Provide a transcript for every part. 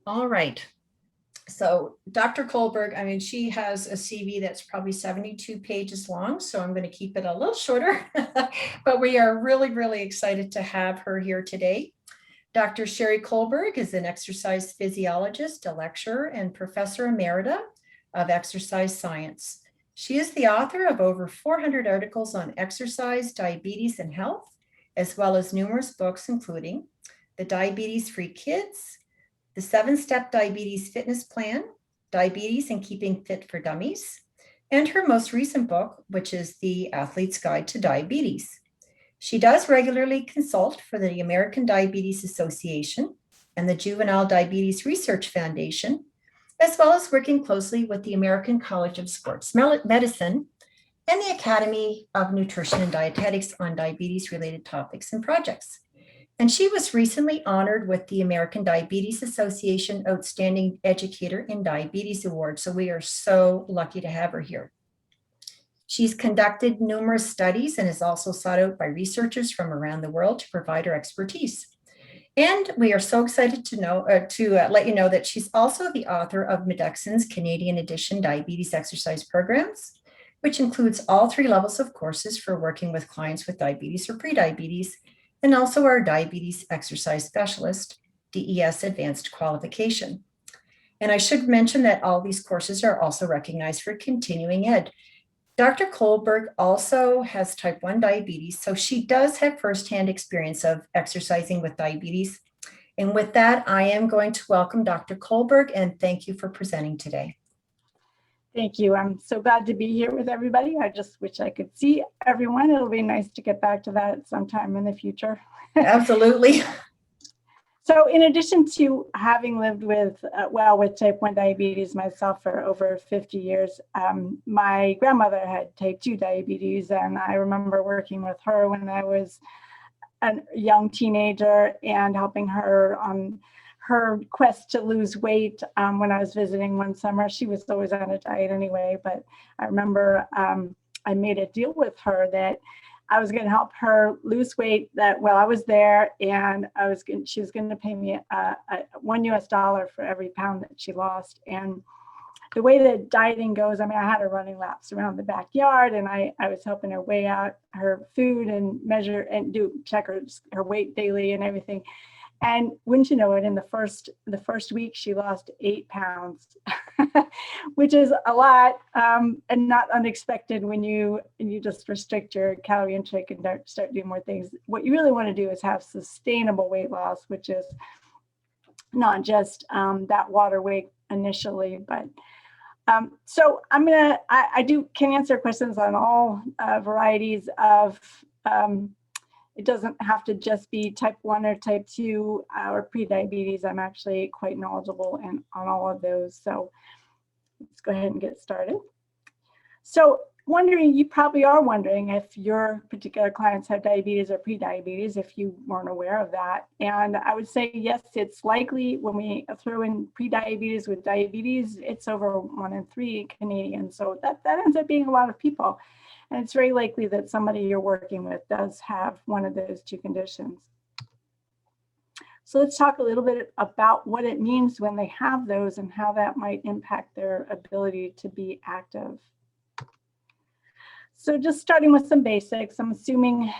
All right. So Dr. Colberg, I mean, she has a CV that's probably 72 pages long, so I'm going to keep it a little shorter, but we are really, really excited to have her here today. Dr. Sheri Colberg is an exercise physiologist, a lecturer, and professor emerita of exercise science. She is the author of over 400 articles on exercise, diabetes, and health, as well as numerous books, including The Diabetes-Free Kids, The 7-Step Diabetes Fitness Plan, Diabetes and Keeping Fit for Dummies, and her most recent book, which is The Athlete's Guide to Diabetes. She does regularly consult for the American Diabetes Association and the Juvenile Diabetes Research Foundation, as well as working closely with the American College of Sports Medicine and the Academy of Nutrition and Dietetics on diabetes-related topics and projects. And she was recently honored with the American Diabetes Association Outstanding Educator in Diabetes Award. So we are so lucky to have her here. She's conducted numerous studies and is also sought out by researchers from around the world to provide her expertise. And we are so excited to let you know that she's also the author of MedeXN's Canadian Edition Diabetes Exercise Programs, which includes all 3 levels of courses for working with clients with diabetes or prediabetes, and also our Diabetes Exercise Specialist, DES Advanced Qualification. And I should mention that all these courses are also recognized for continuing ed. Dr. Colberg also has type 1 diabetes, so she does have firsthand experience of exercising with diabetes. And with that, I am going to welcome Dr. Colberg and thank you for presenting today. Thank you. I'm so glad to be here with everybody. I just wish I could see everyone. It'll be nice to get back to that sometime in the future. Absolutely. So in addition to having lived with type 1 diabetes myself for over 50 years, my grandmother had type 2 diabetes, and I remember working with her when I was a young teenager and helping her on her quest to lose weight. When I was visiting one summer, she was always on a diet anyway, but I remember I made a deal with her that I was going to help her lose weight that while I was there, and she was going to pay me $1 US for every pound that she lost. And the way that dieting goes, I mean, I had her running laps around the backyard, and I was helping her weigh out her food and measure and check her weight daily and everything. And wouldn't you know it, in the first week, she lost 8 pounds, which is a lot and not unexpected when you just restrict your calorie intake and start doing more things. What you really want to do is have sustainable weight loss, which is not just that water weight initially, but so I can answer questions on all varieties of it doesn't have to just be type 1 or type 2 or prediabetes. I'm actually quite knowledgeable on all of those. So let's go ahead and get started. So you probably are wondering if your particular clients have diabetes or prediabetes, if you weren't aware of that. And I would say, yes, it's likely when we throw in prediabetes with diabetes, it's over 1 in 3 Canadians. So that ends up being a lot of people. And it's very likely that somebody you're working with does have one of those 2 conditions. So let's talk a little bit about what it means when they have those and how that might impact their ability to be active. So just starting with some basics, I'm assuming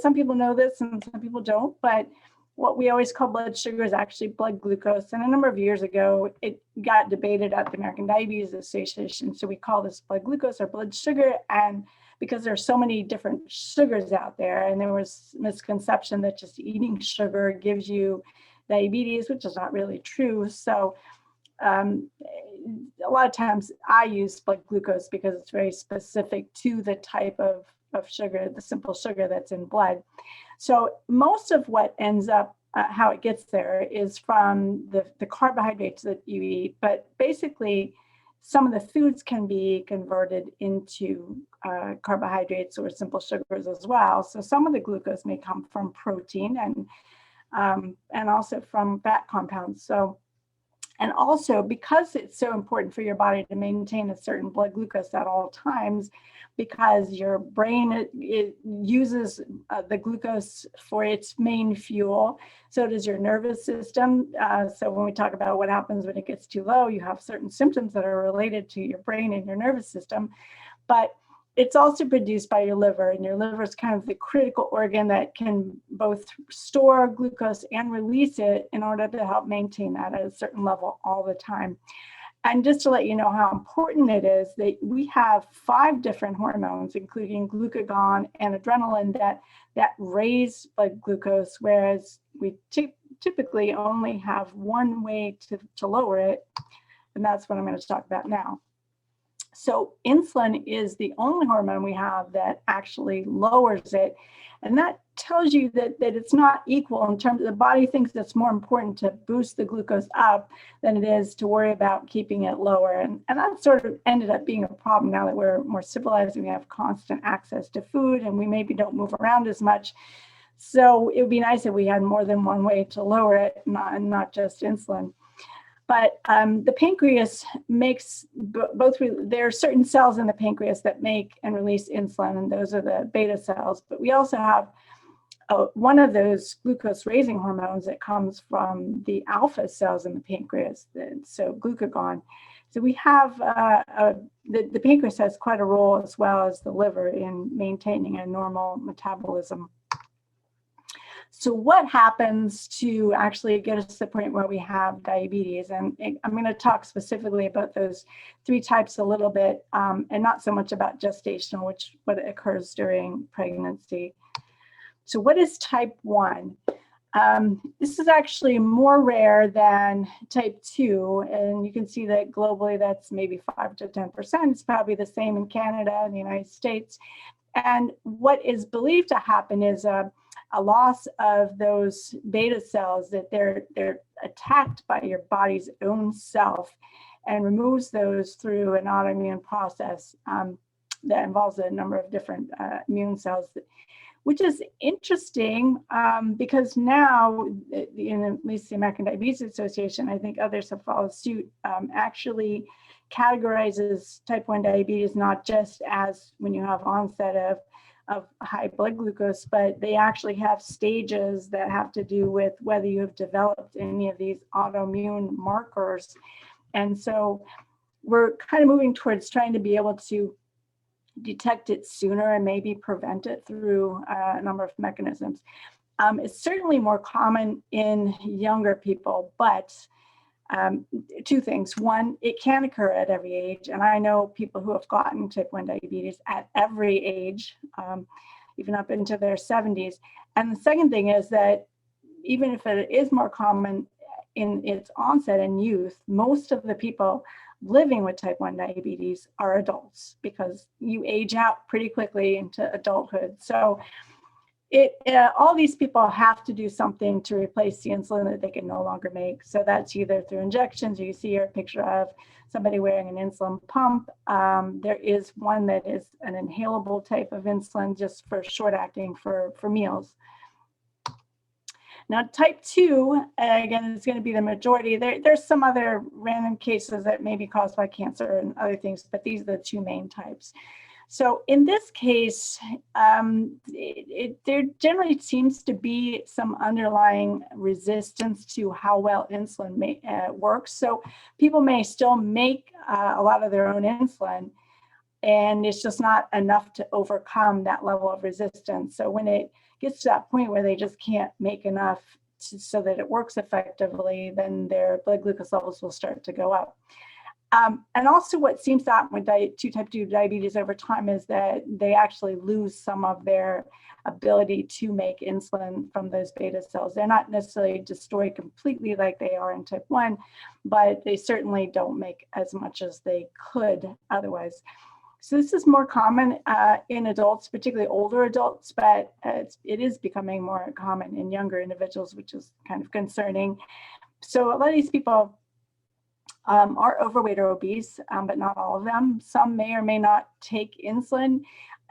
some people know this and some people don't, but what we always call blood sugar is actually blood glucose. And a number of years ago, it got debated at the American Diabetes Association. So we call this blood glucose or blood sugar. And because there's so many different sugars out there, and there was misconception that just eating sugar gives you diabetes, which is not really true. So a lot of times I use blood glucose because it's very specific to the type of sugar, the simple sugar that's in blood. So most of what ends up, how it gets there is from the carbohydrates that you eat, but basically some of the foods can be converted into carbohydrates or simple sugars as well. So some of the glucose may come from protein and also from fat compounds. So, And also, because it's so important for your body to maintain a certain blood glucose at all times, because your brain it uses the glucose for its main fuel, so does your nervous system. So when we talk about what happens when it gets too low, you have certain symptoms that are related to your brain and your nervous system. But it's also produced by your liver, and your liver is kind of the critical organ that can both store glucose and release it in order to help maintain that at a certain level all the time. And just to let you know how important it is, that we have 5 different hormones, including glucagon and adrenaline, that raise blood glucose, whereas we typically only have one way to lower it, and that's what I'm going to talk about now. So insulin is the only hormone we have that actually lowers it. And that tells you that it's not equal in terms of the body thinks it's more important to boost the glucose up than it is to worry about keeping it lower. And that sort of ended up being a problem now that we're more civilized and we have constant access to food and we maybe don't move around as much. So it would be nice if we had more than one way to lower it, not just insulin. But the pancreas makes both, there are certain cells in the pancreas that make and release insulin, and those are the beta cells. But we also have one of those glucose raising hormones that comes from the alpha cells in the pancreas, so glucagon. So we have, the pancreas has quite a role as well as the liver in maintaining a normal metabolism. So what happens to actually get us to the point where we have diabetes? And I'm going to talk specifically about those 3 types a little bit, and not so much about gestational, what occurs during pregnancy. So what is type 1? This is actually more rare than type 2, and you can see that globally that's maybe 5 to 10%. It's probably the same in Canada and the United States. And what is believed to happen is a loss of those beta cells, that they're attacked by your body's own self and removes those through an autoimmune process that involves a number of different immune cells, which is interesting because now, at least the American Diabetes Association, I think others have followed suit, actually categorizes type 1 diabetes not just as when you have onset of high blood glucose, but they actually have stages that have to do with whether you have developed any of these autoimmune markers. And so we're kind of moving towards trying to be able to detect it sooner and maybe prevent it through a number of mechanisms. It's certainly more common in younger people, but 2 things. One, it can occur at every age. And I know people who have gotten type 1 diabetes at every age, even up into their 70s. And the second thing is that even if it is more common in its onset in youth, most of the people living with type 1 diabetes are adults because you age out pretty quickly into adulthood. So all these people have to do something to replace the insulin that they can no longer make. So that's either through injections, or you see here a picture of somebody wearing an insulin pump. There is one that is an inhalable type of insulin just for short acting for meals. Now, type 2, again, is going to be the majority. There's some other random cases that may be caused by cancer and other things, but these are the 2 main types. So in this case, there generally seems to be some underlying resistance to how well insulin works. So people may still make a lot of their own insulin, and it's just not enough to overcome that level of resistance. So when it gets to that point where they just can't make enough so that it works effectively, then their blood glucose levels will start to go up. And also what seems to happen with type 2 diabetes over time is that they actually lose some of their ability to make insulin from those beta cells. They're not necessarily destroyed completely like they are in type 1, but they certainly don't make as much as they could otherwise. So this is more common in adults, particularly older adults, but it is becoming more common in younger individuals, which is kind of concerning. So a lot of these people are overweight or obese, but not all of them. Some may or may not take insulin.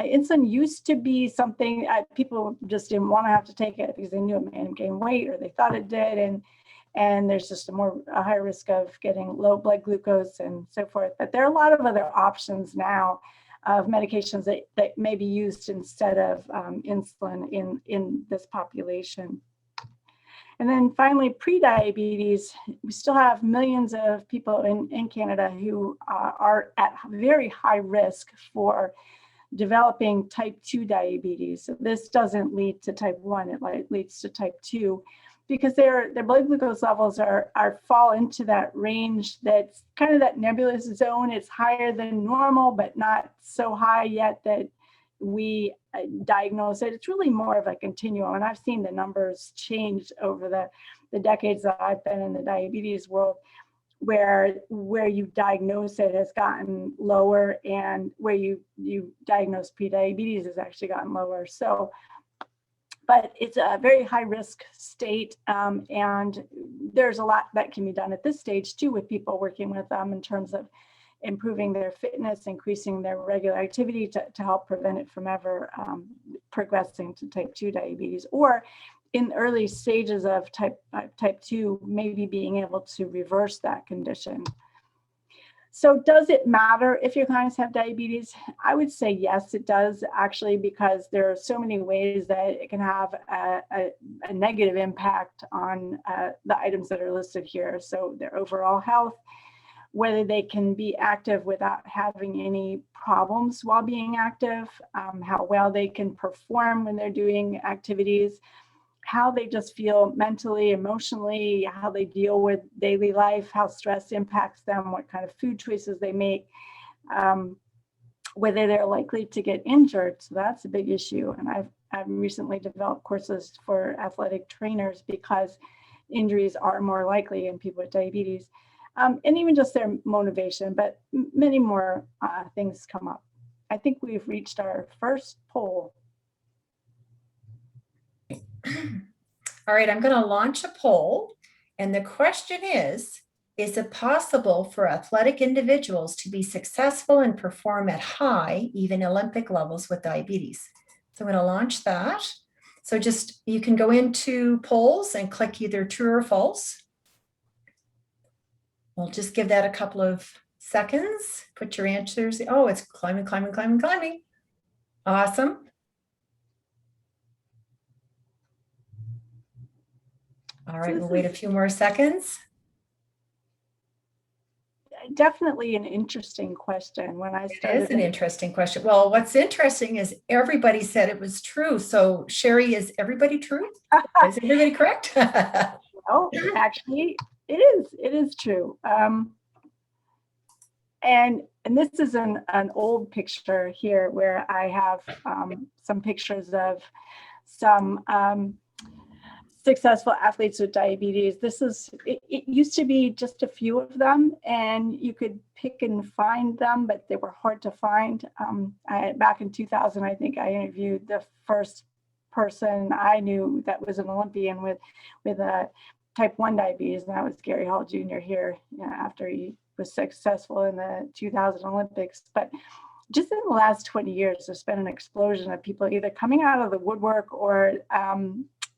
Insulin used to be something people just didn't want to have to take it because they knew it made them gain weight or they thought it did. And and there's just a higher risk of getting low blood glucose and so forth. But there are a lot of other options now of medications that may be used instead of insulin in this population. And then finally, prediabetes. We still have millions of people in Canada who are at very high risk for developing type 2 diabetes. So this doesn't lead to type 1, it leads to type 2, because their blood glucose levels fall into that range that's kind of that nebulous zone. It's higher than normal, but not so high yet that we diagnose it. It's really more of a continuum. And I've seen the numbers change over the decades that I've been in the diabetes world, where you diagnose it has gotten lower, and where you diagnose prediabetes has actually gotten lower. So, but it's a very high risk state, and there's a lot that can be done at this stage too, with people working with them in terms of improving their fitness, increasing their regular activity to help prevent it from ever progressing to type 2 diabetes, or in early stages of type 2, maybe being able to reverse that condition. So does it matter if your clients have diabetes? I would say yes, it does actually, because there are so many ways that it can have a negative impact on the items that are listed here. So their overall health, whether they can be active without having any problems while being active, how well they can perform when they're doing activities, how they just feel mentally, emotionally, how they deal with daily life, how stress impacts them, what kind of food choices they make, whether they're likely to get injured. So that's a big issue. And I've recently developed courses for athletic trainers because injuries are more likely in people with diabetes. And even just their motivation, but many more things come up. I think we've reached our first poll. All right, I'm going to launch a poll. And the question is it possible for athletic individuals to be successful and perform at high, even Olympic levels with diabetes? So I'm going to launch that. So just, you can go into polls and click either true or false. We'll just give that a couple of seconds. Put your answers. Oh, it's climbing, climbing, climbing, climbing. Awesome. All right, we'll wait a few more seconds. Definitely an interesting question. When I started, it is an interesting question. Well, what's interesting is everybody said it was true. So Sheri, is everybody true? Is everybody correct? No, actually, it is true. And this is an old picture here where I have some pictures of some successful athletes with diabetes. It used to be just a few of them, and you could pick and find them, but they were hard to find. Back in 2000, I think I interviewed the first person I knew that was an Olympian with type 1 diabetes, and that was Gary Hall Jr. here, after he was successful in the 2000 Olympics. But just in the last 20 years, there's been an explosion of people either coming out of the woodwork, or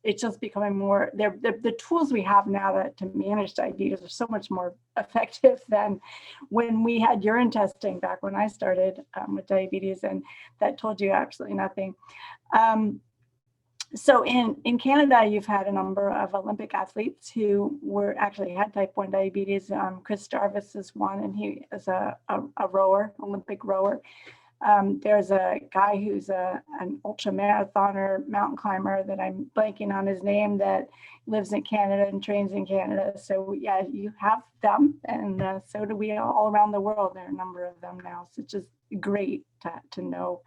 it's just becoming more, the tools we have now to manage diabetes are so much more effective than when we had urine testing back when I started with diabetes, and that told you absolutely nothing. So in Canada, you've had a number of Olympic athletes who had type 1 diabetes. Chris Jarvis is one, and he is a rower, Olympic rower. There's a guy who's an ultra marathoner, mountain climber, that I'm blanking on his name, that lives in Canada and trains in Canada. So yeah, you have them, and so do we all around the world. There are a number of them now, so it's just great to know.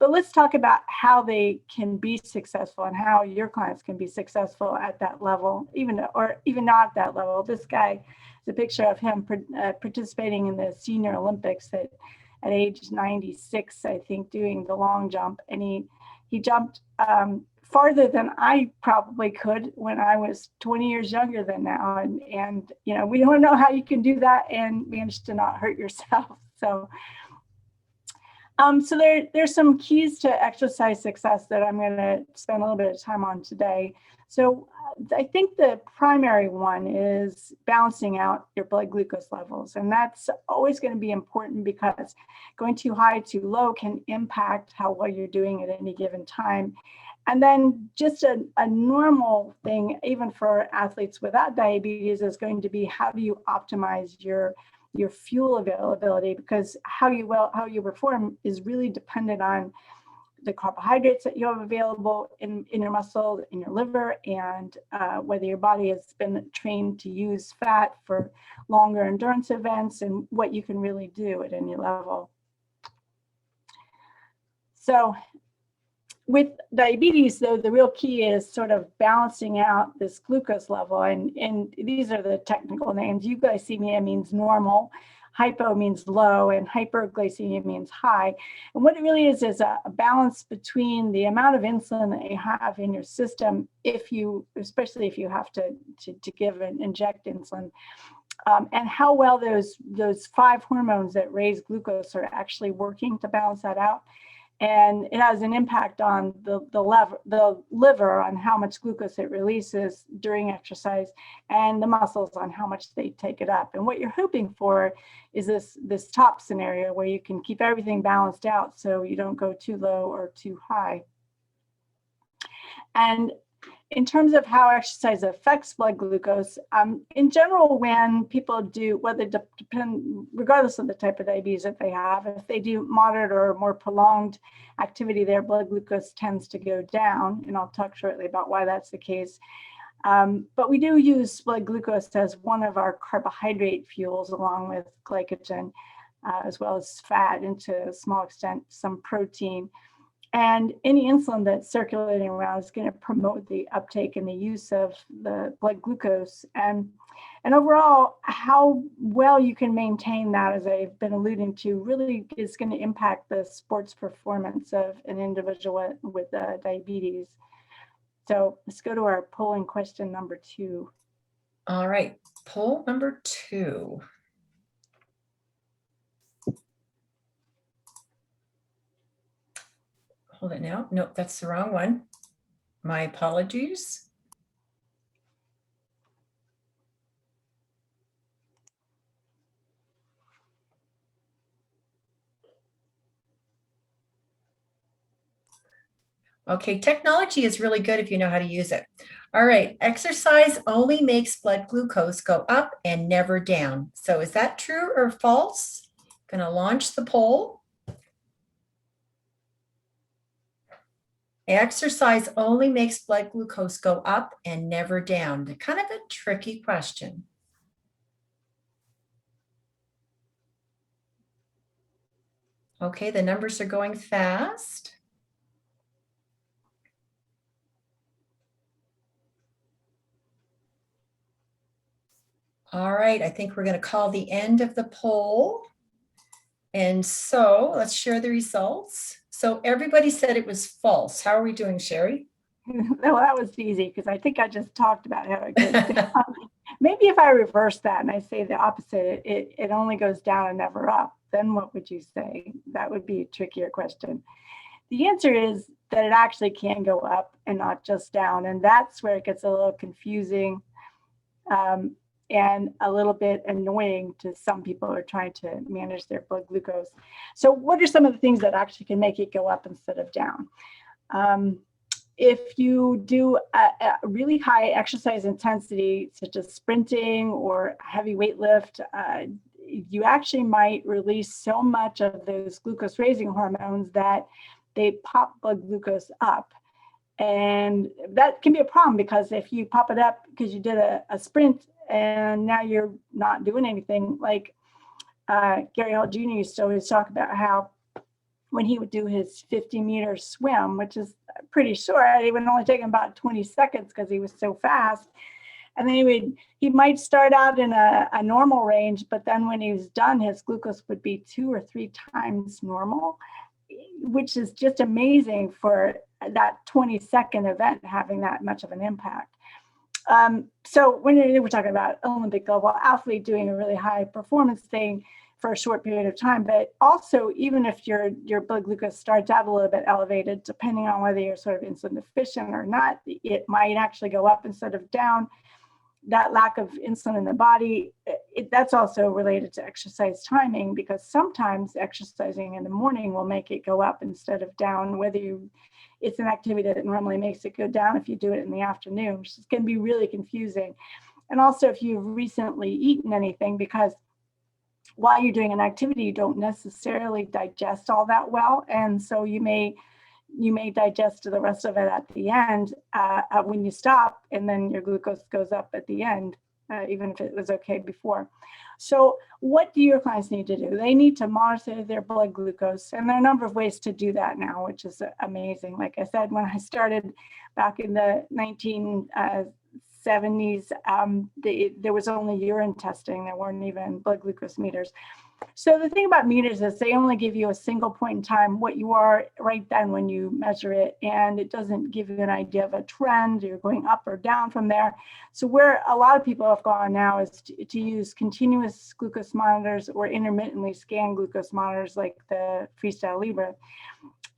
But let's talk about how they can be successful and how your clients can be successful at that level, even not at that level. This guy is a picture of him participating in the Senior Olympics at age 96, I think, doing the long jump. And he jumped farther than I probably could when I was 20 years younger than now. And we don't know how you can do that and manage to not hurt yourself. So there's some keys to exercise success that I'm going to spend a little bit of time on today. So I think the primary one is balancing out your blood glucose levels. And that's always going to be important because going too high, too low can impact how well you're doing at any given time. And then just a normal thing, even for athletes without diabetes, is going to be how do you optimize your fuel availability, because how you perform is really dependent on the carbohydrates that you have available in your muscle, in your liver, and whether your body has been trained to use fat for longer endurance events and what you can really do at any level. So with diabetes, though, the real key is sort of balancing out this glucose level. And these are the technical names. Euglycemia means normal, hypo means low, and hyperglycemia means high. And what it really is a balance between the amount of insulin that you have in your system, especially if you have to give and inject insulin, and how well those 5 hormones that raise glucose are actually working to balance that out. And it has an impact on the liver on how much glucose it releases during exercise, and the muscles on how much they take it up. And what you're hoping for is this top scenario where you can keep everything balanced out so you don't go too low or too high. And in terms of how exercise affects blood glucose, in general, when people do, regardless of the type of diabetes that they have, if they do moderate or more prolonged activity, their blood glucose tends to go down, and I'll talk shortly about why that's the case. But we do use blood glucose as one of our carbohydrate fuels, along with glycogen, as well as fat, and to a small extent, some protein. And any insulin that's circulating around is going to promote the uptake and the use of the blood glucose. And overall, how well you can maintain that, as I've been alluding to, really is going to impact the sports performance of an individual with diabetes. So let's go to our polling question number 2. All right, poll number 2. Hold it now. Nope, that's the wrong one. My apologies. Okay, technology is really good if you know how to use it. All right, exercise only makes blood glucose go up and never down. So is that true or false? Going to launch the poll. Exercise only makes blood glucose go up and never down. Kind of a tricky question. Okay, the numbers are going fast. All right, I think we're going to call the end of the poll. And so let's share the results. So everybody said it was false. How are we doing, Sheri? Well, that was easy because I think I just talked about how it goes down. Maybe if I reverse that and I say the opposite, it only goes down and never up, then what would you say? That would be a trickier question. The answer is that it actually can go up and not just down. And that's where it gets a little confusing and a little bit annoying to some people who are trying to manage their blood glucose. So what are some of the things that actually can make it go up instead of down? If you do a really high exercise intensity, such as sprinting or heavy weight lift, you actually might release so much of those glucose raising hormones that they pop blood glucose up. And that can be a problem because if you pop it up because you did a sprint and now you're not doing anything, like Gary Hall Jr. used to always talk about how when he would do his 50-meter swim, which is pretty short, it would only take him about 20 seconds because he was so fast. And then he might start out in a normal range, but then when he was done, his glucose would be 2 or 3 times normal, which is just amazing for that 20-second event having that much of an impact. So when we're talking about Olympic level athlete doing a really high performance thing, for a short period of time. But also, even if your blood glucose starts out a little bit elevated, depending on whether you're sort of insulin deficient or not, it might actually go up instead of down. That lack of insulin in the body, that's also related to exercise timing, because sometimes exercising in the morning will make it go up instead of down, it's an activity that normally makes it go down if you do it in the afternoon, which can be really confusing. And also if you've recently eaten anything, because while you're doing an activity, you don't necessarily digest all that well. And so you may digest the rest of it at the end when you stop, and then your glucose goes up at the end, even if it was okay before. So what do your clients need to do? They need to monitor their blood glucose, and there are a number of ways to do that now, which is amazing. Like I said, when I started back in the 1970s, there was only urine testing. There weren't even blood glucose meters. So the thing about meters is they only give you a single point in time, what you are right then when you measure it, and it doesn't give you an idea of a trend. You're going up or down from there. So where a lot of people have gone now is to use continuous glucose monitors or intermittently scanned glucose monitors like the Freestyle Libre.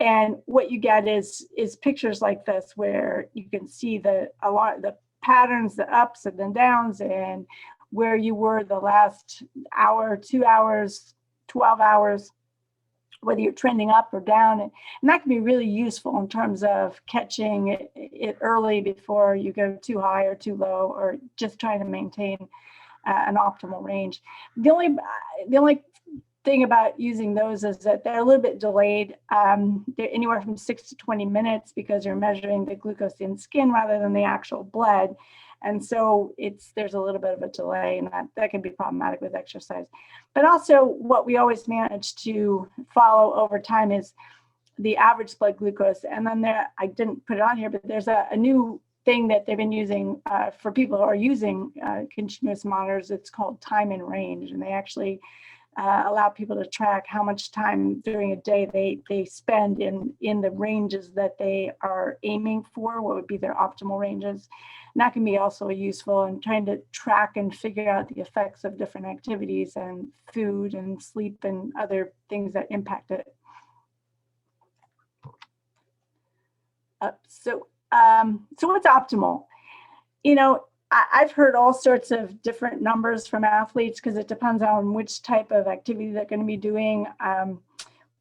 And what you get is pictures like this, where you can see a lot of the patterns, the ups and the downs, and where you were the last hour, 2 hours, 12 hours, whether you're trending up or down. And that can be really useful in terms of catching it early before you go too high or too low, or just trying to maintain an optimal range. The only thing about using those is that they're a little bit delayed. They're anywhere from 6 to 20 minutes because you're measuring the glucose in skin rather than the actual blood. And so there's a little bit of a delay, and that can be problematic with exercise. But also what we always manage to follow over time is the average blood glucose. And then I didn't put it on here, but there's a new thing that they've been using for people who are using continuous monitors. It's called time in range, and they actually allow people to track how much time during a day they spend in the ranges that they are aiming for, what would be their optimal ranges. And that can be also useful in trying to track and figure out the effects of different activities and food and sleep and other things that impact it. So what's optimal? I've heard all sorts of different numbers from athletes because it depends on which type of activity they're going to be doing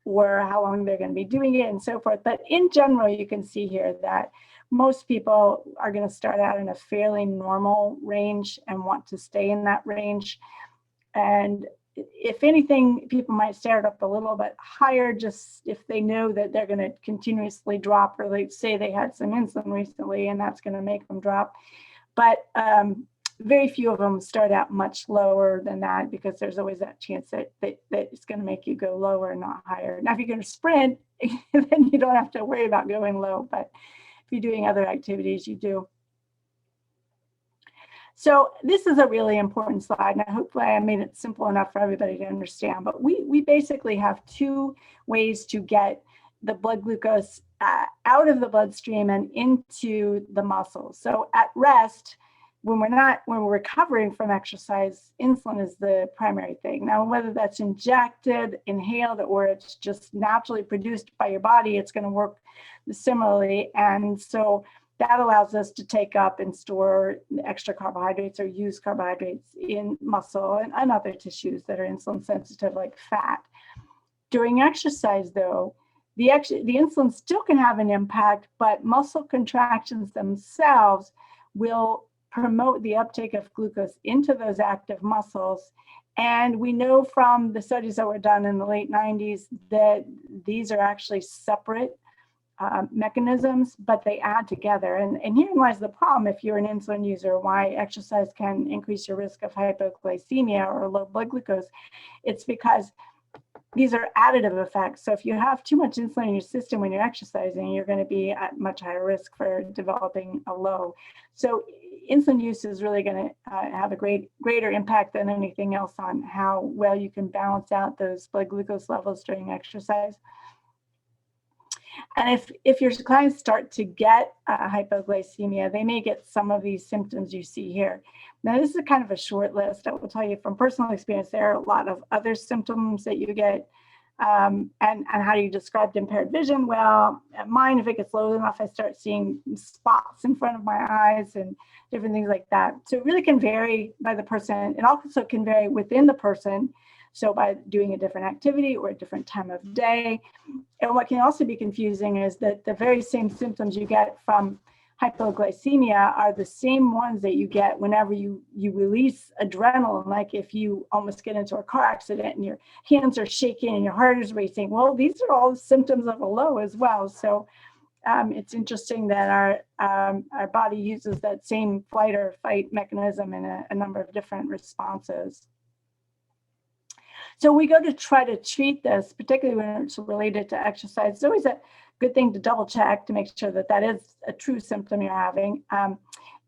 or how long they're going to be doing it and so forth. But in general, you can see here that most people are going to start out in a fairly normal range and want to stay in that range. And if anything, people might start up a little bit higher just if they know that they're going to continuously drop, or they say they had some insulin recently and that's going to make them drop. But very few of them start out much lower than that, because there's always that chance that it's going to make you go lower, not higher. Now, if you're going to sprint, then you don't have to worry about going low. But if you're doing other activities, you do. So this is a really important slide, and hopefully I made it simple enough for everybody to understand. But we basically have two ways to get the blood glucose out of the bloodstream and into the muscles. So at rest, when we're recovering from exercise, insulin is the primary thing. Now, whether that's injected, inhaled, or it's just naturally produced by your body, it's going to work similarly. And so that allows us to take up and store extra carbohydrates or use carbohydrates in muscle and other tissues that are insulin sensitive, like fat. During exercise, though, the insulin still can have an impact, but muscle contractions themselves will promote the uptake of glucose into those active muscles. And we know from the studies that were done in the late 90s that these are actually separate mechanisms, but they add together. And herein lies the problem if you're an insulin user, why exercise can increase your risk of hypoglycemia or low blood glucose. It's because these are additive effects. So if you have too much insulin in your system when you're exercising, you're going to be at much higher risk for developing a low. So insulin use is really going to have a greater impact than anything else on how well you can balance out those blood glucose levels during exercise. And if your clients start to get hypoglycemia, they may get some of these symptoms you see here. Now, this is kind of a short list. I will tell you from personal experience, there are a lot of other symptoms that you get. And how do you describe impaired vision? Well, mine, if it gets low enough, I start seeing spots in front of my eyes and different things like that. So it really can vary by the person. It also can vary within the person. So by doing a different activity or a different time of day. And what can also be confusing is that the very same symptoms you get from hypoglycemia are the same ones that you get whenever you release adrenaline, like if you almost get into a car accident and your hands are shaking and your heart is racing. Well, these are all symptoms of a low as well. So it's interesting that our body uses that same flight or fight mechanism in a number of different responses. So we go to try to treat this, particularly when it's related to exercise. It's always a good thing to double check to make sure that that is a true symptom you're having.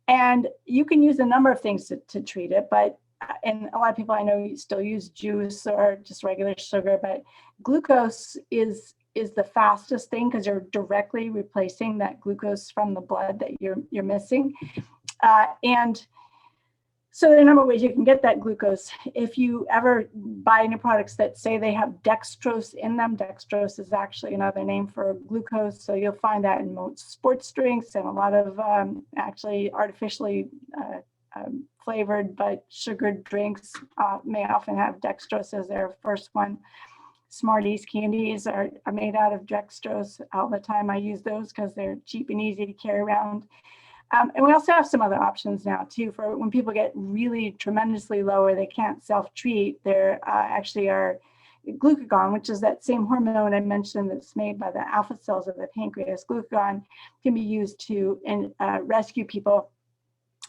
And you can use a number of things to treat it, but and a lot of people I know still use juice or just regular sugar, but glucose is the fastest thing because you're directly replacing that glucose from the blood that you're missing. And so there are a number of ways you can get that glucose. If you ever buy any products that say they have dextrose in them, dextrose is actually another name for glucose. So you'll find that in most sports drinks and a lot of actually artificially flavored but sugared drinks may often have dextrose as their first one. Smarties candies are made out of dextrose all the time. I use those because they're cheap and easy to carry around. And we also have some other options now too for when people get really tremendously low or they can't self-treat. There actually are glucagon, which is that same hormone I mentioned that's made by the alpha cells of the pancreas. Glucagon can be used to rescue people.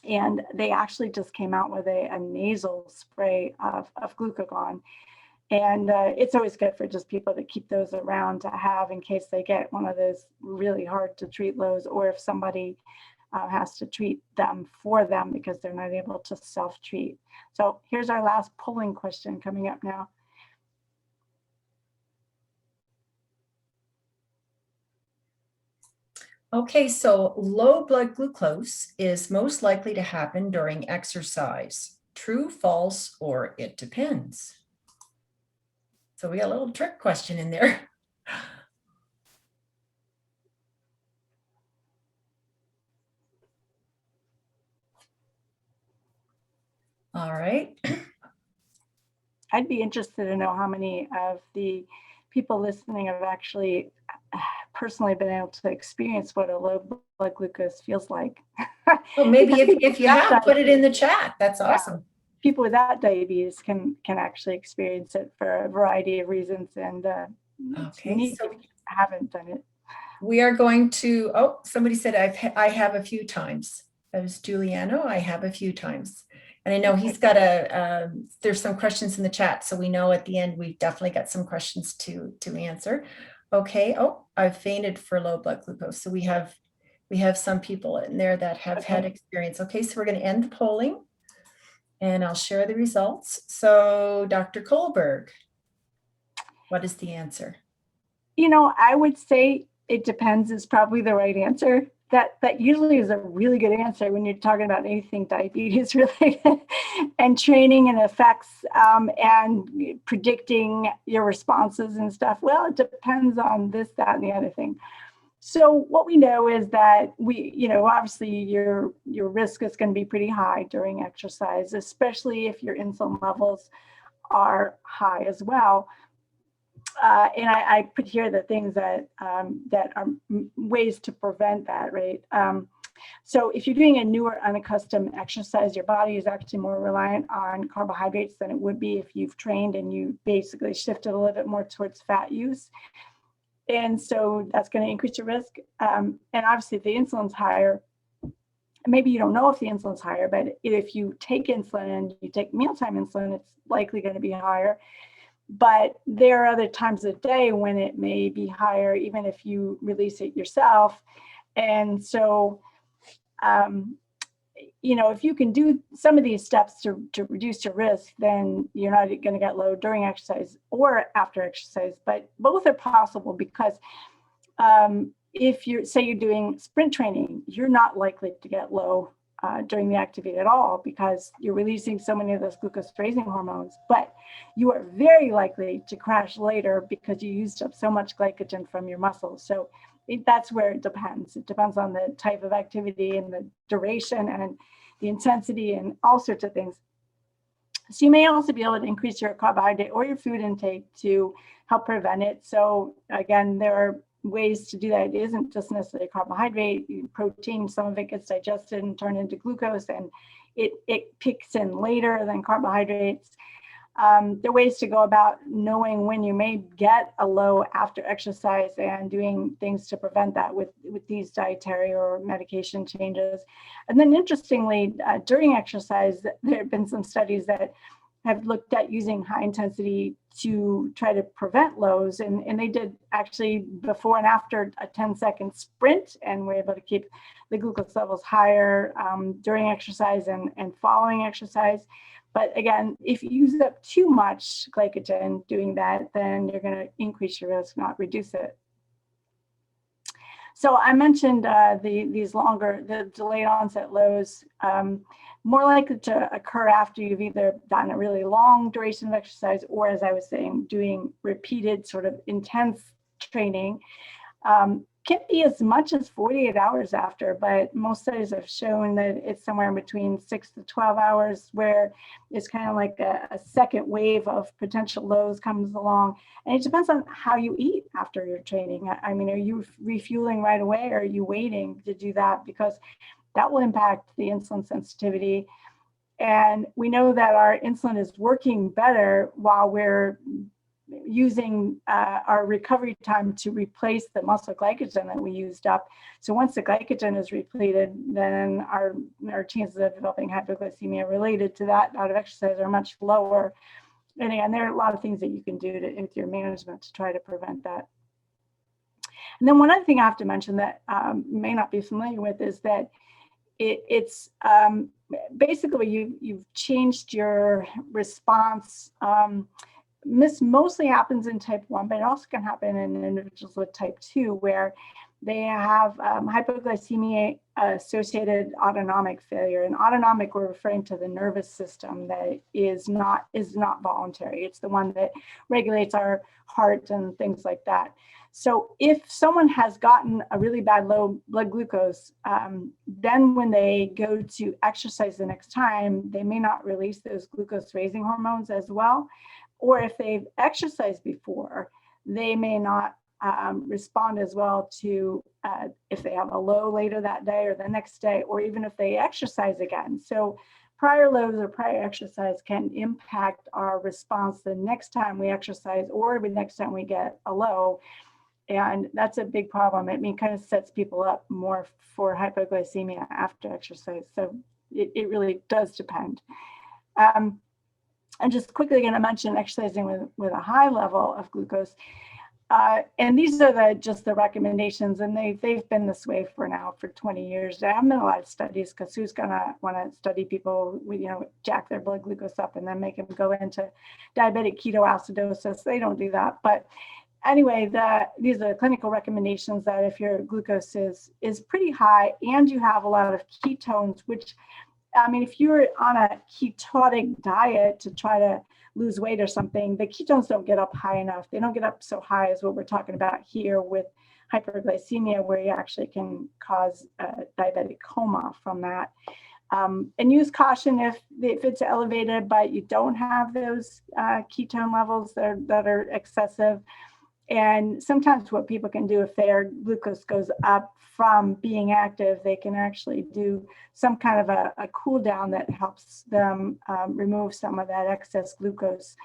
And they actually just came out with a nasal spray of glucagon. And it's always good for just people to keep those around to have in case they get one of those really hard to treat lows, or if somebody has to treat them for them because they're not able to self-treat. So here's our last polling question coming up now. Okay, so low blood glucose is most likely to happen during exercise. True, false, or it depends. So we got a little trick question in there. All right. I'd be interested to know how many of the people listening have actually personally been able to experience what a low blood glucose feels like. Well, maybe if you have, put it in the chat. That's awesome. People without diabetes can actually experience it for a variety of reasons, and okay, so if you haven't done it. We are going to, oh, somebody said I have a few times. That was Giuliano, I have a few times. And I know he's got there's some questions in the chat, so we know at the end we've definitely got some questions to answer. Okay, oh, I've fainted for low blood glucose. So we have some people in there that have had experience. Okay, so we're going to end the polling and I'll share the results. So Dr. Colberg, what is the answer? You know, I would say it depends is probably the right answer. That usually is a really good answer when you're talking about anything diabetes related and training and effects and predicting your responses and stuff. Well, it depends on this, that, and the other thing. So what we know is that obviously your risk is going to be pretty high during exercise, especially if your insulin levels are high as well. And I put here the things that are ways to prevent that, right? So if you're doing a newer unaccustomed exercise, your body is actually more reliant on carbohydrates than it would be if you've trained and you basically shifted a little bit more towards fat use. And so that's going to increase your risk. And obviously if the insulin's higher, maybe you don't know if the insulin's higher, but if you take insulin and you take mealtime insulin, it's likely going to be higher. But there are other times of the day when it may be higher, even if you release it yourself. And so, if you can do some of these steps to reduce your risk, then you're not going to get low during exercise or after exercise. But both are possible because if you're doing sprint training, you're not likely to get low during the activity at all because you're releasing so many of those glucose raising hormones, but you are very likely to crash later because you used up so much glycogen from your muscles. So that's where it depends. It depends on the type of activity and the duration and the intensity and all sorts of things. So you may also be able to increase your carbohydrate or your food intake to help prevent it. So again, there are ways to do that. It isn't just necessarily carbohydrate, protein, some of it gets digested and turned into glucose, and it picks in later than carbohydrates. There are ways to go about knowing when you may get a low after exercise and doing things to prevent that with these dietary or medication changes. And then interestingly, during exercise, there have been some studies that have looked at using high intensity to try to prevent lows. And they did actually before and after a 10-second sprint, and we're able to keep the glucose levels higher during exercise and following exercise. But again, if you use up too much glycogen doing that, then you're going to increase your risk, not reduce it. So I mentioned the delayed onset lows, more likely to occur after you've either done a really long duration of exercise or, as I was saying, doing repeated sort of intense training. Can be as much as 48 hours after, but most studies have shown that it's somewhere in between 6 to 12 hours where it's kind of like a second wave of potential lows comes along. And it depends on how you eat after your training. I mean, are you refueling right away or are you waiting to do that? Because that will impact the insulin sensitivity. And we know that our insulin is working better while we're using our recovery time to replace the muscle glycogen that we used up. So once the glycogen is repleted, then our chances of developing hypoglycemia related to that out of exercise are much lower. And again, there are a lot of things that you can do with your management to try to prevent that. And then one other thing I have to mention that you may not be familiar with is that it's basically you've changed your response. This mostly happens in type 1, but it also can happen in individuals with type 2 where they have hypoglycemia associated autonomic failure. And autonomic, we're referring to the nervous system that is not voluntary. It's the one that regulates our heart and things like that. So if someone has gotten a really bad low blood glucose, then when they go to exercise the next time, they may not release those glucose raising hormones as well. Or if they've exercised before, they may not respond as well to if they have a low later that day or the next day, or even if they exercise again. So prior lows or prior exercise can impact our response the next time we exercise or the next time we get a low. And that's a big problem. I mean, it kind of sets people up more for hypoglycemia after exercise. So it really does depend. I'm just quickly going to mention exercising with a high level of glucose. And these are just the recommendations, and they've been this way for 20 years. There haven't been a lot of studies because who's going to want to study people, jack their blood glucose up and then make them go into diabetic ketoacidosis? They don't do that. But anyway, these are the clinical recommendations that if your glucose is pretty high and you have a lot of ketones, which I mean, if you're on a ketotic diet to try to lose weight or something, the ketones don't get up high enough. They don't get up so high as what we're talking about here with hyperglycemia, where you actually can cause a diabetic coma from that. And use caution if it's elevated, but you don't have those ketone levels that are excessive. And sometimes what people can do if their glucose goes up from being active, they can actually do some kind of a cool down that helps them remove some of that excess glucose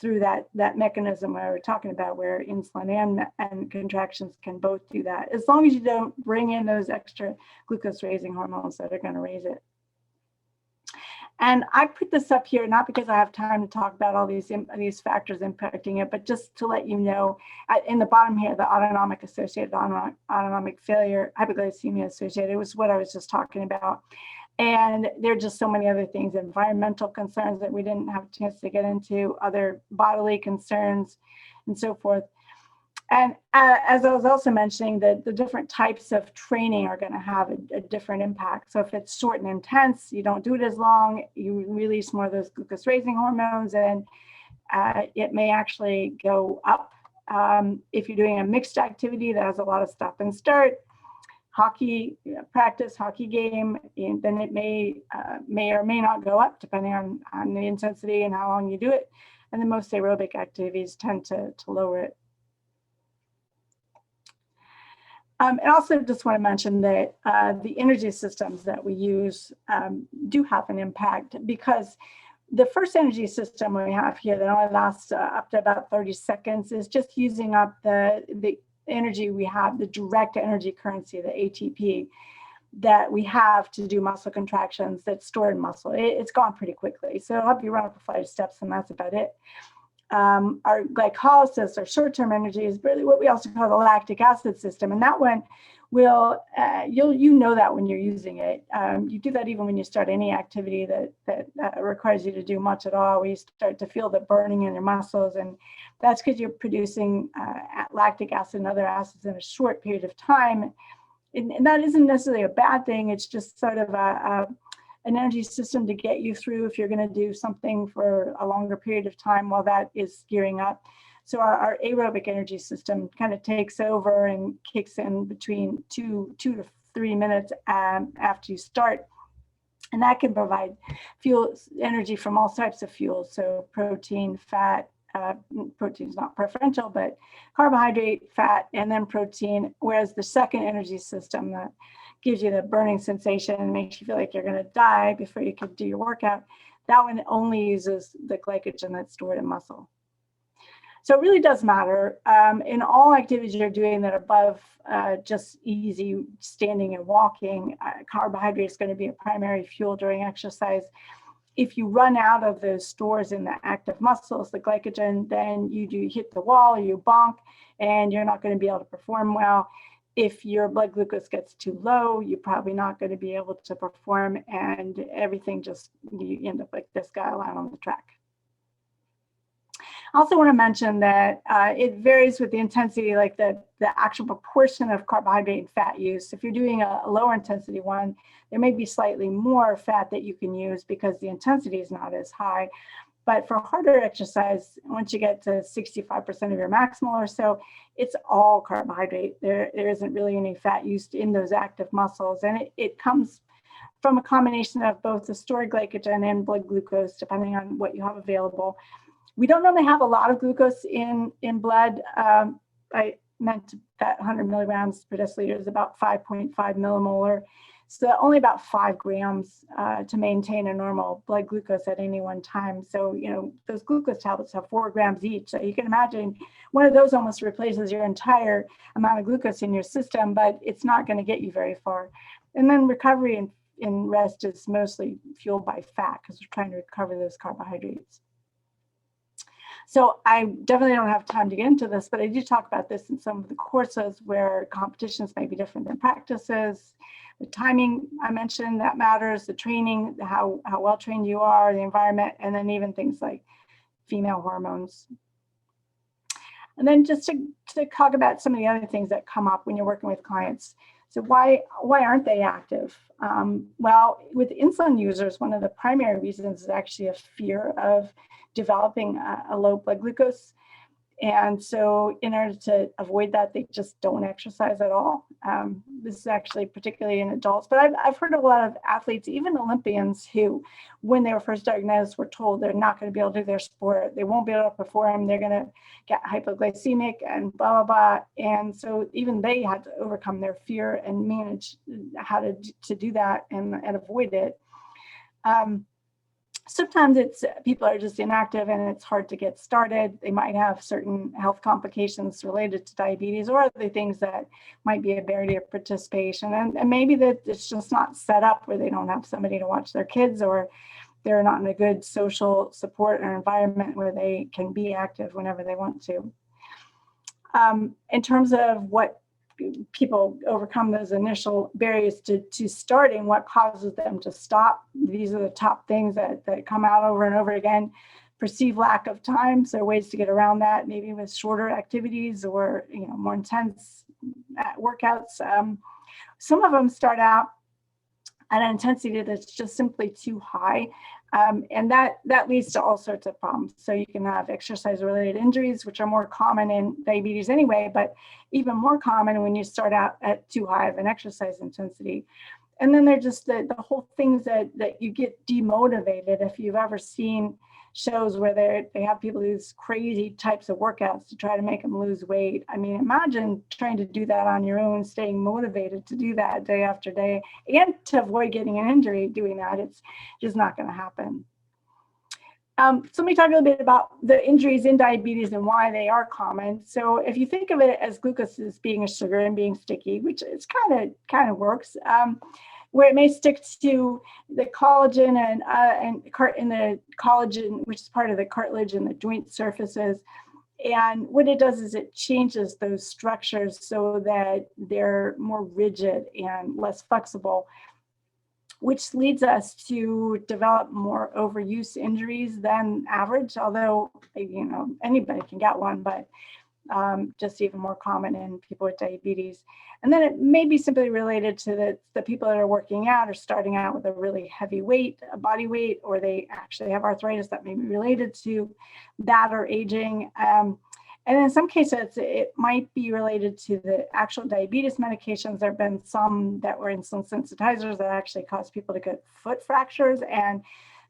through that mechanism we were talking about, where insulin and contractions can both do that, as long as you don't bring in those extra glucose raising hormones that are going to raise it. And I put this up here, not because I have time to talk about all these factors impacting it, but just to let you know, in the bottom here, the autonomic associated, autonomic failure, hypoglycemia associated, was what I was just talking about. And there are just so many other things, environmental concerns that we didn't have a chance to get into, other bodily concerns, and so forth. And as I was also mentioning, that the different types of training are going to have a different impact. So if it's short and intense, you don't do it as long, you release more of those glucose raising hormones, and it may actually go up. If you're doing a mixed activity that has a lot of stop and start, hockey practice, hockey game, and then it may or may not go up depending on the intensity and how long you do it. And then most aerobic activities tend to lower it. And also just want to mention that the energy systems that we use do have an impact, because the first energy system we have here that only lasts up to about 30 seconds is just using up the energy we have, the direct energy currency, the ATP, that we have to do muscle contractions that's stored in muscle. It's gone pretty quickly. So it'll help you run up a flight of steps, and that's about it. Our glycolysis, or short-term energy, is really what we also call the lactic acid system. And that one will, you know that when you're using it. You do that even when you start any activity that requires you to do much at all, where you start to feel the burning in your muscles. And that's because you're producing lactic acid and other acids in a short period of time. And that isn't necessarily a bad thing. It's just sort of an energy system to get you through if you're going to do something for a longer period of time while that is gearing up. So our aerobic energy system kind of takes over and kicks in between 2 to 3 minutes after you start. And that can provide fuel energy from all types of fuels. So protein, fat, protein is not preferential, but carbohydrate, fat, and then protein. Whereas the second energy system that gives you the burning sensation and makes you feel like you're going to die before you can do your workout, that one only uses the glycogen that's stored in muscle. So it really does matter. In all activities you're doing that are above just easy standing and walking, carbohydrate is going to be a primary fuel during exercise. If you run out of those stores in the active muscles, the glycogen, then you hit the wall, or you bonk, and you're not going to be able to perform well. If your blood glucose gets too low, you're probably not going to be able to perform, and everything just, you end up like this guy lying on the track. I also want to mention that it varies with the intensity, like the actual proportion of carbohydrate and fat use. If you're doing a lower intensity one, there may be slightly more fat that you can use because the intensity is not as high. But for harder exercise, once you get to 65% of your maximal or so, it's all carbohydrate. There isn't really any fat used in those active muscles. And it comes from a combination of both the stored glycogen and blood glucose, depending on what you have available. We don't normally have a lot of glucose in blood. I meant that 100 milligrams per deciliter is about 5.5 millimolar. So only about 5 grams to maintain a normal blood glucose at any one time. So, those glucose tablets have 4 grams each. So you can imagine one of those almost replaces your entire amount of glucose in your system, but it's not going to get you very far. And then recovery in rest is mostly fueled by fat because we're trying to recover those carbohydrates. So I definitely don't have time to get into this, but I do talk about this in some of the courses where competitions may be different than practices. The timing I mentioned, that matters, the training, how well trained you are, the environment, and then even things like female hormones. And then just to talk about some of the other things that come up when you're working with clients. So why aren't they active? Well, with insulin users, one of the primary reasons is actually a fear of developing a low blood glucose. And so in order to avoid that, they just don't exercise at all. This is actually particularly in adults, but I've heard of a lot of athletes, even Olympians, who, when they were first diagnosed, were told they're not going to be able to do their sport. They won't be able to perform. They're going to get hypoglycemic and blah, blah, blah. And so even they had to overcome their fear and manage how to do that and avoid it. Sometimes it's people are just inactive and it's hard to get started. They might have certain health complications related to diabetes or other things that might be a barrier to participation. And maybe that it's just not set up where they don't have somebody to watch their kids, or they're not in a good social support or environment where they can be active whenever they want to. In terms of what people overcome those initial barriers to starting, what causes them to stop. These are the top things that come out over and over again. perceived lack of time. So ways to get around that, maybe with shorter activities or more intense workouts. Some of them start out at an intensity that's just simply too high. And that leads to all sorts of problems. So you can have exercise-related injuries, which are more common in diabetes anyway, but even more common when you start out at too high of an exercise intensity. And then they're just the whole things that you get demotivated. If you've ever seen shows where they have people do these crazy types of workouts to try to make them lose weight. I mean, imagine trying to do that on your own, staying motivated to do that day after day, and to avoid getting an injury doing that. It's just not going to happen. So let me talk a little bit about the injuries in diabetes and why they are common. So if you think of it as glucose as being a sugar and being sticky, which is kind of works, where it may stick to the collagen and in the collagen, which is part of the cartilage and the joint surfaces. And what it does is it changes those structures so that they're more rigid and less flexible, which leads us to develop more overuse injuries than average, although, anybody can get one, but just even more common in people with diabetes. And then it may be simply related to the people that are working out or starting out with a really heavy weight, a body weight, or they actually have arthritis that may be related to that or aging. And in some cases, it might be related to the actual diabetes medications. There have been some that were insulin sensitizers that actually cause people to get foot fractures. And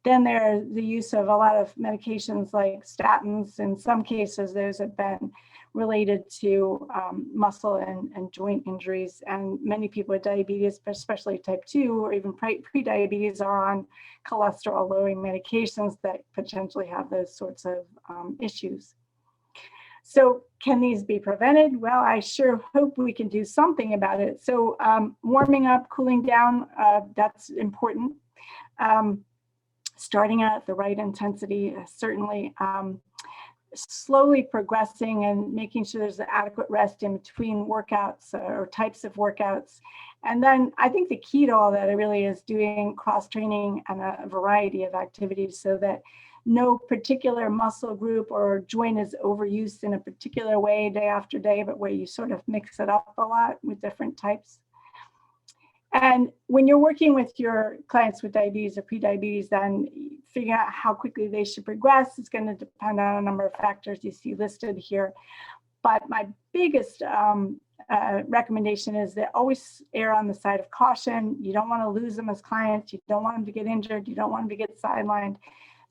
then there's the use of a lot of medications like statins. In some cases, those have been related to muscle and joint injuries. And many people with diabetes, especially type 2 or even pre-diabetes, are on cholesterol-lowering medications that potentially have those sorts of issues. So can these be prevented? Well, I sure hope we can do something about it. So warming up, cooling down, that's important. Starting out at the right intensity, certainly. Slowly progressing and making sure there's adequate rest in between workouts or types of workouts. And then I think the key to all that really is doing cross-training and a variety of activities so that no particular muscle group or joint is overused in a particular way day after day, but where you sort of mix it up a lot with different types. And when you're working with your clients with diabetes or prediabetes, then figuring out how quickly they should progress is going to depend on a number of factors you see listed here. But my biggest recommendation is that always err on the side of caution. You don't want to lose them as clients. You don't want them to get injured. You don't want them to get sidelined.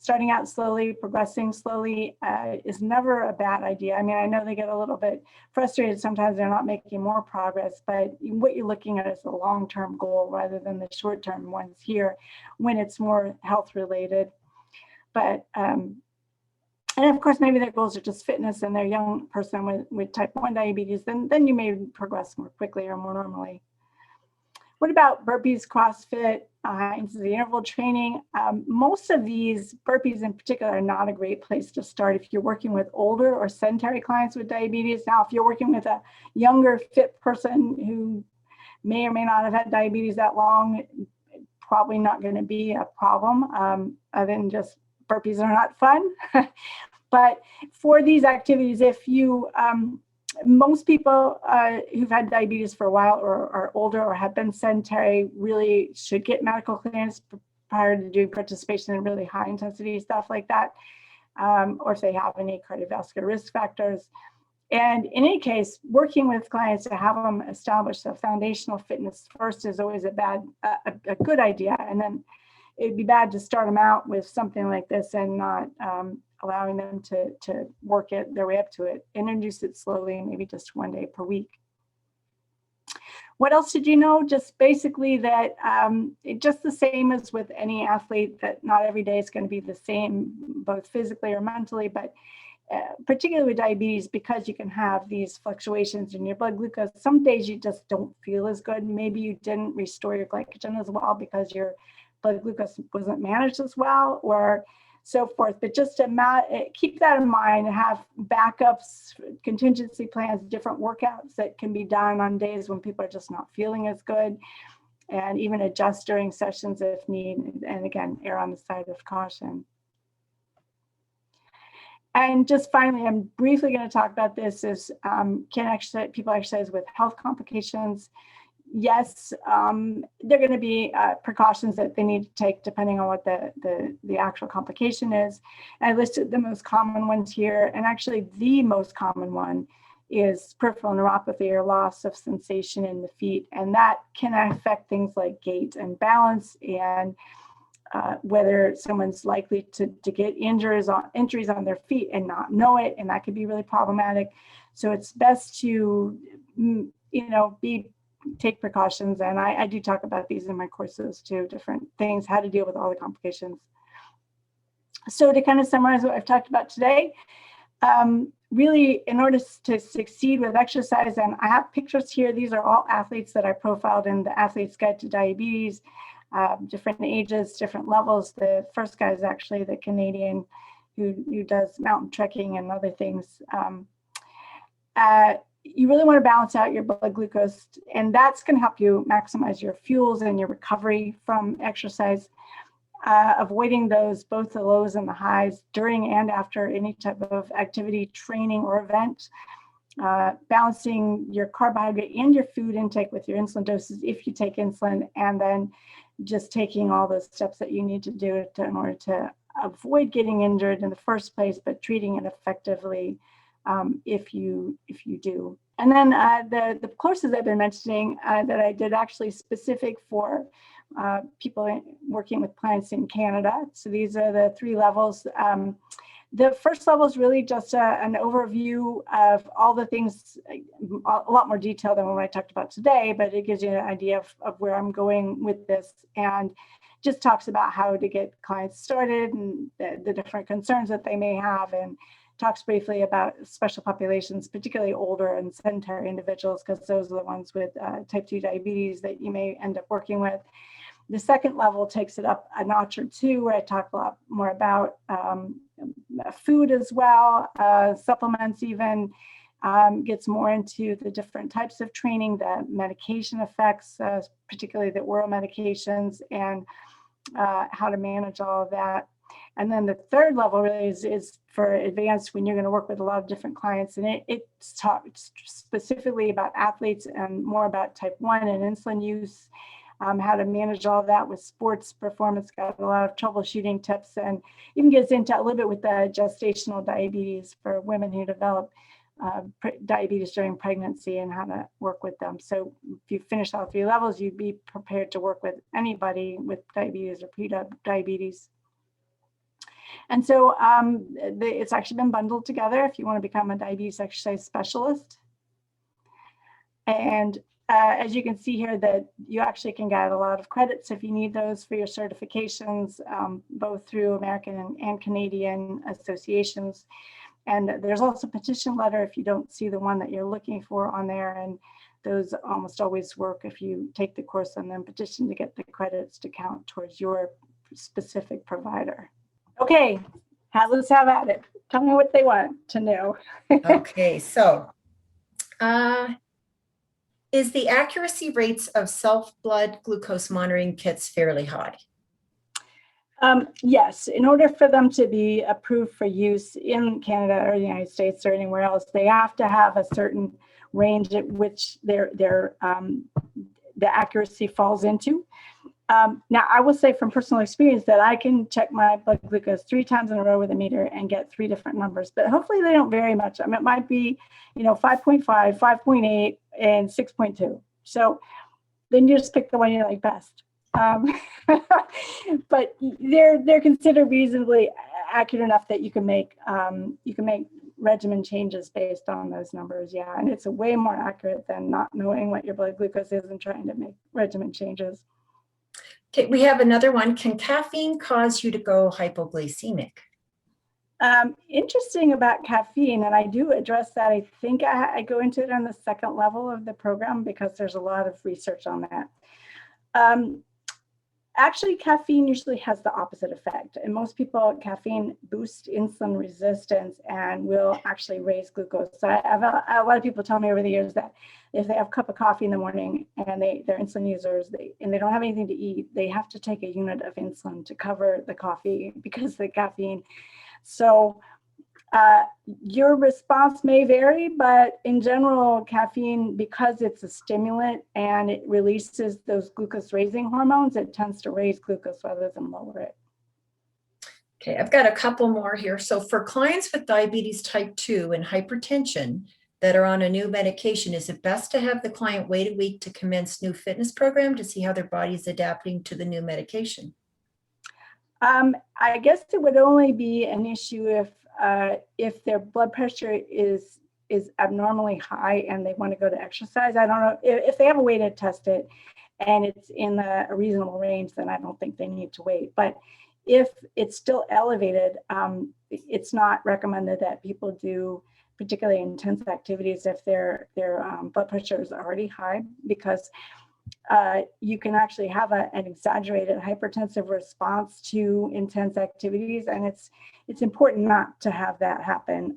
Starting out slowly, progressing slowly is never a bad idea. I mean, I know they get a little bit frustrated sometimes they're not making more progress, but what you're looking at is the long-term goal rather than the short-term ones here when it's more health related. But, and of course, maybe their goals are just fitness and they're a young person with type 1 diabetes, then you may progress more quickly or more normally. What about burpees, CrossFit, the interval training? Most of these, burpees in particular, are not a great place to start if you're working with older or sedentary clients with diabetes. Now, if you're working with a younger, fit person who may or may not have had diabetes that long, probably not going to be a problem, other than just burpees are not fun. But for these activities, if you most people who've had diabetes for a while or are older or have been sedentary really should get medical clearance prior to doing participation in really high intensity stuff like that, or if they have any cardiovascular risk factors. And in any case, working with clients to have them establish a foundational fitness first is always a good idea. And then it'd be bad to start them out with something like this and not allowing them to work their way up to it. Introduce it slowly, maybe just 1 day per week. What else did you know? Just basically that just the same as with any athlete, that not every day is going to be the same, both physically or mentally, but particularly with diabetes, because you can have these fluctuations in your blood glucose. Some days you just don't feel as good. Maybe you didn't restore your glycogen as well because your blood glucose wasn't managed as well, or so forth. But just to keep that in mind and have backups, contingency plans, different workouts that can be done on days when people are just not feeling as good, and even adjust during sessions if need. And again, err on the side of caution. And just finally, I'm briefly going to talk about this is can people exercise with health complications? Yes, there are going to be precautions that they need to take depending on what the actual complication is. I listed the most common ones here, and actually the most common one is peripheral neuropathy or loss of sensation in the feet, and that can affect things like gait and balance, and whether someone's likely to get injuries on their feet and not know it, and that could be really problematic. So it's best to take precautions, and I do talk about these in my courses too, different things, how to deal with all the complications. So to kind of summarize what I've talked about today, really, in order to succeed with exercise, and I have pictures here, these are all athletes that I profiled in the Athlete's Guide to Diabetes, different ages, different levels. The first guy is actually the Canadian who does mountain trekking and other things. You really want to balance out your blood glucose, and that's going to help you maximize your fuels and your recovery from exercise, avoiding both the lows and the highs during and after any type of activity, training, or event. Balancing your carbohydrate and your food intake with your insulin doses if you take insulin, and then just taking all those steps that you need to do in order to avoid getting injured in the first place, but treating it effectively if you do. And then the courses I've been mentioning that I did actually specific for people working with clients in Canada. So these are the 3 levels. The first level is really just an overview of all the things, a lot more detail than what I talked about today, but it gives you an idea of where I'm going with this, and just talks about how to get clients started and the different concerns that they may have, and talks briefly about special populations, particularly older and sedentary individuals, because those are the ones with type 2 diabetes that you may end up working with. The second level takes it up a notch or 2, where I talk a lot more about food as well, supplements even, gets more into the different types of training, the medication effects, particularly the oral medications, and how to manage all of that. And then the third level really is for advanced, when you're going to work with a lot of different clients, and it's talks specifically about athletes and more about type 1 and insulin use, how to manage all of that with sports performance, got a lot of troubleshooting tips, and even gets into a little bit with the gestational diabetes for women who develop diabetes during pregnancy and how to work with them. So if you finish all 3 levels, you'd be prepared to work with anybody with diabetes or pre-diabetes. And so it's actually been bundled together if you want to become a diabetes exercise specialist. And as you can see here, that you actually can get a lot of credits if you need those for your certifications, both through American and Canadian associations. And there's also a petition letter if you don't see the one that you're looking for on there. And those almost always work if you take the course and then petition to get the credits to count towards your specific provider. Okay, let's have at it. Tell me what they want to know. Okay, so is the accuracy rates of self-blood glucose monitoring kits fairly high? Yes, in order for them to be approved for use in Canada or the United States or anywhere else, they have to have a certain range at which the accuracy falls into. Now, I will say from personal experience that I can check my blood glucose 3 times in a row with a meter and get 3 different numbers, but hopefully they don't vary much. I mean, it might be, 5.5, 5.8, and 6.2. So then you just pick the one you like best. But they're considered reasonably accurate enough that you can make regimen changes based on those numbers. Yeah, and it's way more accurate than not knowing what your blood glucose is and trying to make regimen changes. Okay, we have another one. Can caffeine cause you to go hypoglycemic? Interesting about caffeine, and I do address that. I think I go into it on the second level of the program because there's a lot of research on that. Actually, caffeine usually has the opposite effect. And most people, caffeine boosts insulin resistance and will actually raise glucose. So I have a lot of people tell me over the years that if they have a cup of coffee in the morning and they're insulin users and they don't have anything to eat, they have to take a unit of insulin to cover the coffee because of the caffeine. So Your response may vary, but in general, caffeine, because it's a stimulant and it releases those glucose raising hormones, it tends to raise glucose rather than lower it. Okay, I've got a couple more here. So for clients with diabetes type 2 and hypertension that are on a new medication, is it best to have the client wait a week to commence new fitness program to see how their body is adapting to the new medication? I guess it would only be an issue if their blood pressure is abnormally high and they want to go to exercise. I don't know if they have a way to test it and it's in a reasonable range, then I don't think they need to wait. But if it's still elevated, it's not recommended that people do particularly intense activities if their blood pressure is already high, because you can actually have an exaggerated hypertensive response to intense activities, and it's important not to have that happen.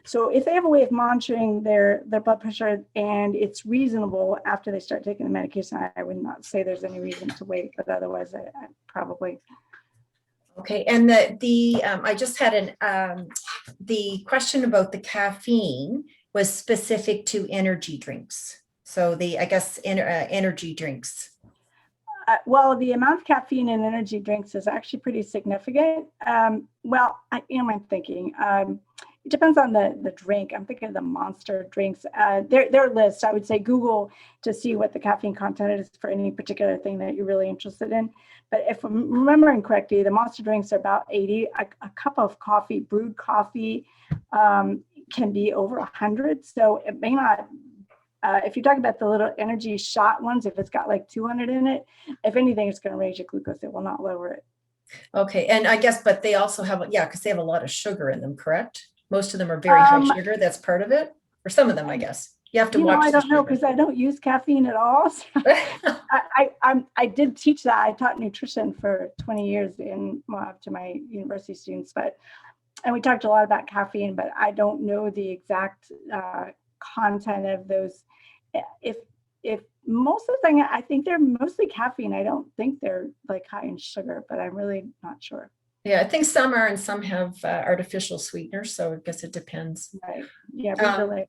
So if they have a way of monitoring their blood pressure and it's reasonable after they start taking the medication, I would not say there's any reason to wait, but otherwise I probably. Okay, and I just had the question about the caffeine was specific to energy drinks. So I guess energy drinks. Well, the amount of caffeine in energy drinks is actually pretty significant. I'm thinking. It depends on the drink. I'm thinking of the Monster drinks. Their list, I would say Google to see what the caffeine content is for any particular thing that you're really interested in. But if I'm remembering correctly, the Monster drinks are about 80. A cup of coffee, brewed coffee, can be over 100. So it may not. If you talk about the little energy shot ones, if it's got like 200 in it, if anything, it's going to raise your glucose. It will not lower it. Okay, and I guess, but they also have, because they have a lot of sugar in them, correct? Most of them are very high sugar. That's part of it, or some of them, I guess. You have to watch. I don't know because I don't use caffeine at all. So I did teach that. I taught nutrition for 20 years to my university students, and we talked a lot about caffeine, but I don't know the exact content of those. If most of the thing, I think they're mostly caffeine. I don't think they're like high in sugar, but I'm really not sure. Yeah, I think some are and some have artificial sweeteners, so I guess it depends. Right. Yeah.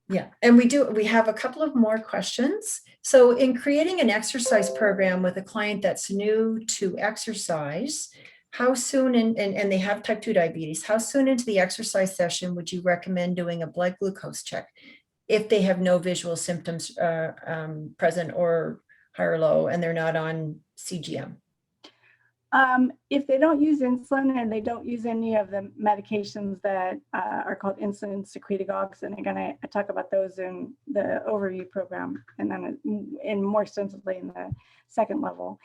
Yeah, and we have a couple of more questions. So in creating an exercise program with a client that's new to exercise, how soon, and they have type 2 diabetes, how soon into the exercise session would you recommend doing a blood glucose check if they have no visual symptoms present or high or low and they're not on CGM? If they don't use insulin and they don't use any of the medications that are called insulin secretagogues, and again, I talk about those in the overview program and then more extensively in the second level,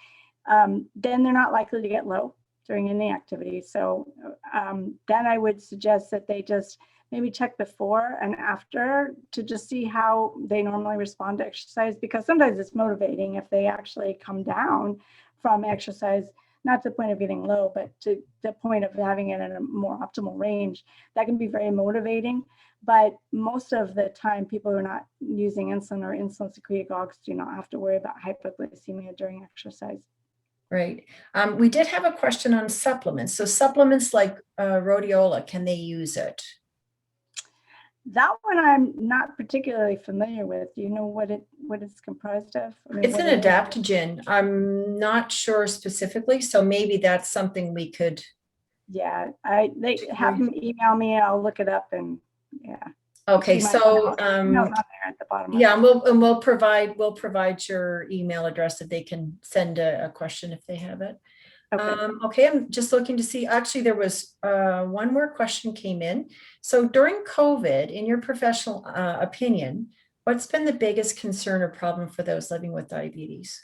then they're not likely to get low during any activity. So then I would suggest that they just maybe check before and after to just see how they normally respond to exercise, because sometimes it's motivating if they actually come down from exercise, not to the point of getting low, but to the point of having it in a more optimal range. That can be very motivating. But most of the time, people who are not using insulin or insulin secretagogues do not have to worry about hypoglycemia during exercise. Right. We did have a question on supplements. So supplements like rhodiola, can they use it? That one I'm not particularly familiar with. Do you know what it's comprised of? It's an adaptogen. I'm not sure specifically, so maybe that's something we could. Yeah, they have them email me. I'll look it up and yeah. Okay, so not there at the bottom. Yeah, and we'll provide your email address if they can send a question if they have it. Okay, I'm just looking to see, actually there was one more question came in. So during COVID, in your professional opinion, what's been the biggest concern or problem for those living with diabetes?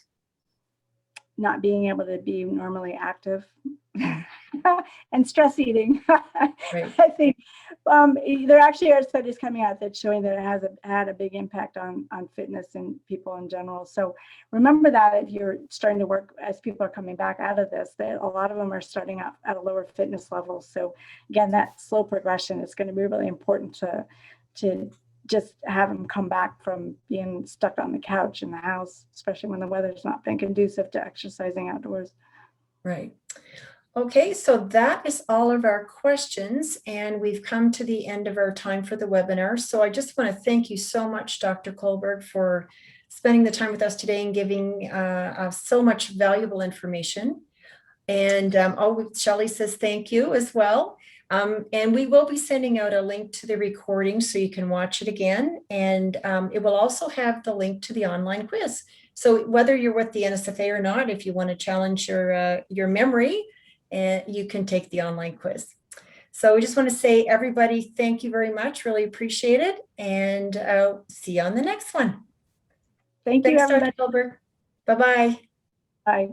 Not being able to be normally active and stress eating. Right. I think there actually are studies coming out that's showing that it has had a big impact on fitness and people in general. So remember that if you're starting to work, as people are coming back out of this, that a lot of them are starting out at a lower fitness level. So again, that slow progression is going to be really important to just have them come back from being stuck on the couch in the house, especially when the weather's not been conducive to exercising outdoors. Right. Okay, so that is all of our questions, and we've come to the end of our time for the webinar. So I just want to thank you so much, Dr. Colberg, for spending the time with us today and giving so much valuable information. And Shelley says thank you as well. And we will be sending out a link to the recording so you can watch it again. And it will also have the link to the online quiz. So whether you're with the NSFA or not, if you want to challenge your memory, you can take the online quiz. So we just want to say, everybody, thank you very much. Really appreciate it. And see you on the next one. Thank you, Thanks, everybody. Dr. Colberg. Bye-bye. Bye.